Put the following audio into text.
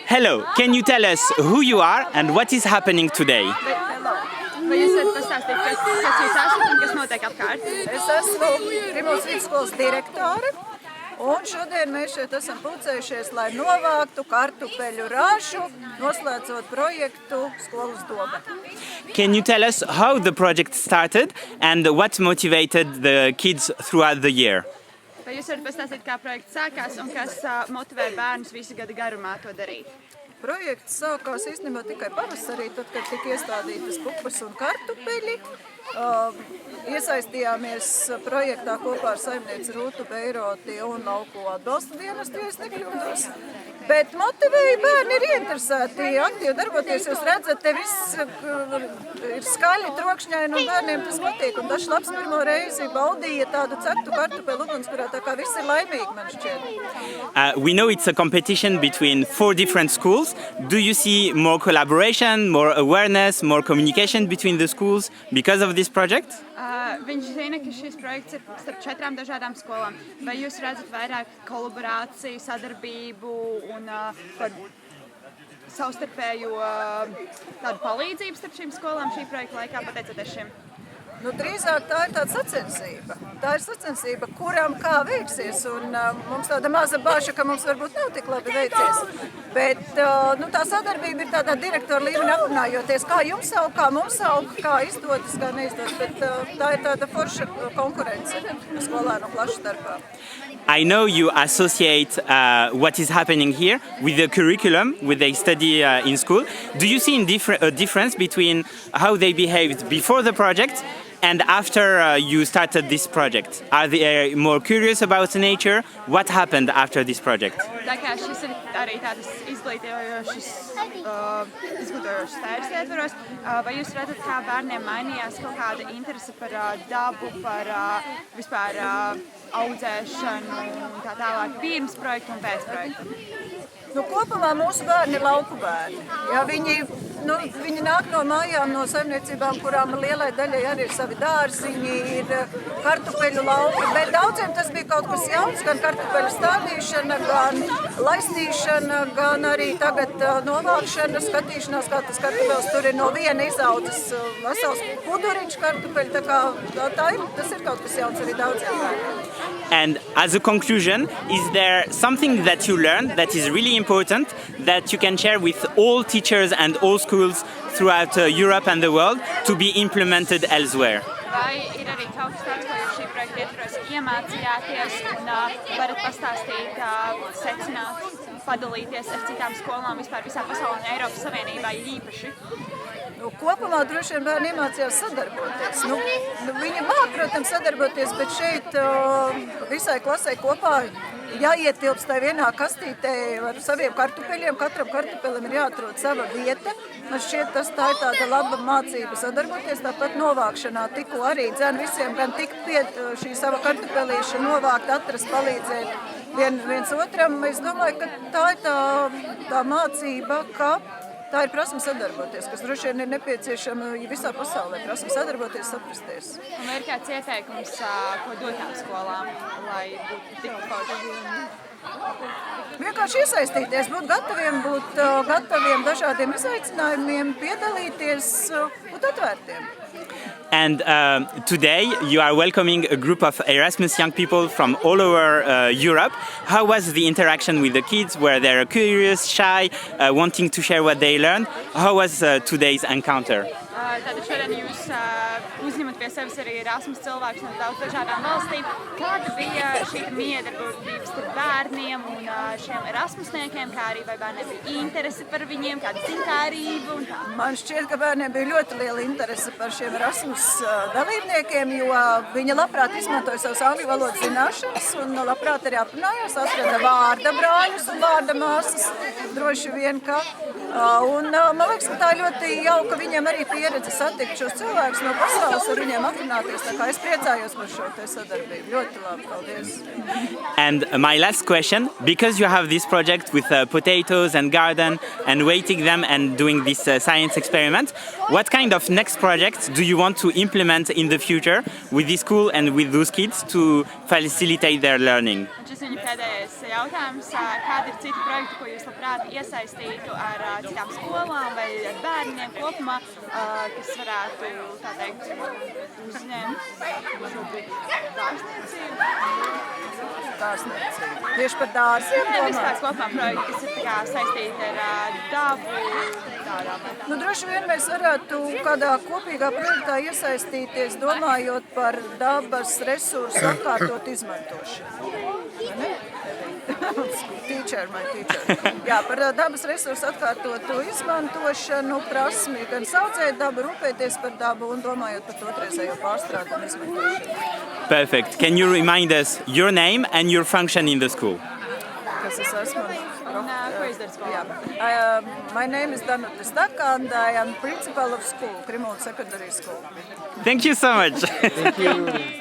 Hello, can you tell us who you are and what is happening today? Vai jūs varat pastāstīt, kas jūs esat un kas notiek apkārt? Es esmu Rimūdas vidusskolas direktore, un šodien mēs šeit esam pulcējušies, lai novāktu kartupeļu ražu, noslēdzot projektu Skolas dobe. Can you tell us how the project started and what motivated the kids throughout the year? Vai jūs varat pastāstīt, kā projekts sākās un kas motivē bērnus visu gadu garumā to darīt? Projekts sākās īstenībā tikai pavasarī, tad, kad tika iestādītas pupas un kartupeļi. Iesaistījāmies projektā kopā ar saimnieci Rūtu Beiroti un lauku atbalsta dienestu, ja es nekļūdos. Bet motivēja bērni ir ieinteresēti aktīvi darboties. Jūs redzat, te viss ir skaļi, trokšņaini un bērniem tas patīk. Un Dašs Labs pirmo reizi baudīja tādu ceptu kartupeļu ugunskurā, tā kā viss ir laimīgi, man šķiet. We know it's a competition between 4 different schools. Do you see more collaboration, more awareness, more communication between the schools because of this project? Viņš zina, ka šis projekts ir starp 4 dažādām skolām. Vai jūs redzat vairāk kolaborāciju, sadarbību un par savstarpēju tādu palīdzību starp šīm skolām šī projekta laikā, pateicoties šim? Nu, drīzāk tā ir tāda sacensība. Tā ir sacensība, kuram kā veiksies. Un, mums tāda maza bāža, ka mums varbūt nav tik labi veicies. Bet tā sadarbība ir tādā direktora līmenī aprunājoties, kā jums aug, kā mums aug, kā izdodas, kā neizdodas. Bet tā ir tāda forša konkurence skolēnu klašu starpā. I know you associate what is happening here with the curriculum, with they study in school. Do you see a difference between how they behaved before the project and after you started this project? Are they more curious about nature? What happened after this project? Tā kā šis ir arī tādas izglītojošas tēras ietvaros, vai jūs redzat, kā bērniem mainījās kaut kāda interese par dabu, par vispār audzēšanu un tā tālāk pirms projekta un pēc projekta? Kopumā mūsu bērni ir lauku bērni. Ja, viņi nāk no mājām, no saimniecībām, kurām lielai daļai arī ir savi dārziņi, ir kartupeļu lauki, bet daudziem tas bija kaut kas jauns, gan kartupeļu stādīšana, gan laistīšana, gan arī tagad novākšana, skatīšanās, kā tas kartupeļs tur ir no viena izaudzis vesels puduriņš kartupeļu, tā kā tas ir kaut kas jauns arī daudziem bērniem. And as a conclusion, is there something that you learned that is really important that you can share with all teachers and all schools throughout Europe and the world to be implemented elsewhere? Vai ir arī kaut kas tāds, ko jūs šī projekta ietvaros iemācījāties un varat pastāstīt, secināt, padalīties ar citām skolām vispār visā pasaulē un Eiropas Savienībā īpaši? Kopumā droši vien bērni iemācījās sadarboties. Viņi māk, protams, sadarboties, bet šeit visai klasē kopā jāietilpst tai vienā kastītē ar saviem kartupeļiem. Katram kartupelim ir jāatrod sava vieta. Man šķiet, tā ir tāda laba mācība sadarboties. Tāpat novākšanā tikko arī dzen visiem gan tikt šī sava kartupelīša novākt, atrast, palīdzēt viens otram. Es domāju, ka tā ir tā mācība, ka tā ir prasme sadarboties, kas droši vien ir nepieciešama visā pasaulē. Prasme sadarboties, saprasties. Un ir kāds ieteikums, ko dot tām skolām, lai būtu tik forši? Vienkārši iesaistīties, būt gataviem dažādiem izaicinājumiem, piedalīties, būt atvērtiem. And today you are welcoming a group of Erasmus young people from all over Europe. How was the interaction with the kids? Were they curious, shy, wanting to share what they learned? How was today's encounter? Tātad šodien jūs uzņemat pie sevis arī Erasmus cilvēkus no daudz dažādām valstīm. Kāda bija šī miedarbība starp bērniem un šiem Erasmusniekiem, kā arī vai bērniem bija interese par viņiem, kāda zinkārība un tā? Man šķiet, ka bērniem bija ļoti liela interese par šiem Erasmus dalībniekiem, jo viņi labprāt izmantoja savas angļu valodas zināšanas un labprāt arī aprunājās, atrada vārda brāļus un vārda māsas, droši vien, ka. Un man liekas, ka tā ļoti jauka viņiem arī pieredze satikt šos cilvēkus no pasaules ar viņiem aprunāties. Tā kā es priecājos par šo sadarbību. Ļoti labi, paldies. And my last question, because you have this project with potatoes and garden and weighting them and doing this science experiment, what kind of next projects do you want to implement in the future with this school and with those kids to facilitate their learning? šis viņa pēdējais jautājums. Kādi ir citi projekti, ko jūs labprāt iesaistītu ar citām skolām vai ar bērniem kopumā, kas varētu, tā teikt, uzņemt dārzniecību? Dārzniecība. Tieši par dārziem Nē, vispār domāts? kopumā projekti, kas ir tā kā saistīti ar dabu, tādām. Nu, droši vien mēs varētu kādā kopīgā projektā iesaistīties, domājot par dabas resursu atkārtot izmantošanu. Vai ne? Teacher. Jā, par dabas resursu atkārtotu izmantošanu, prasmi gan saudzēt dabu, rūpēties par dabu un domājot par to otrreizējo pārstrādi un izmantošanu. Perfect. Can you remind us your name and your function in the school? Kas es esmu? Un ko izdara skolā? My name is Danuta Staka and I am principal of school, Krimulda Secondary School. Thank you so much. Thank you.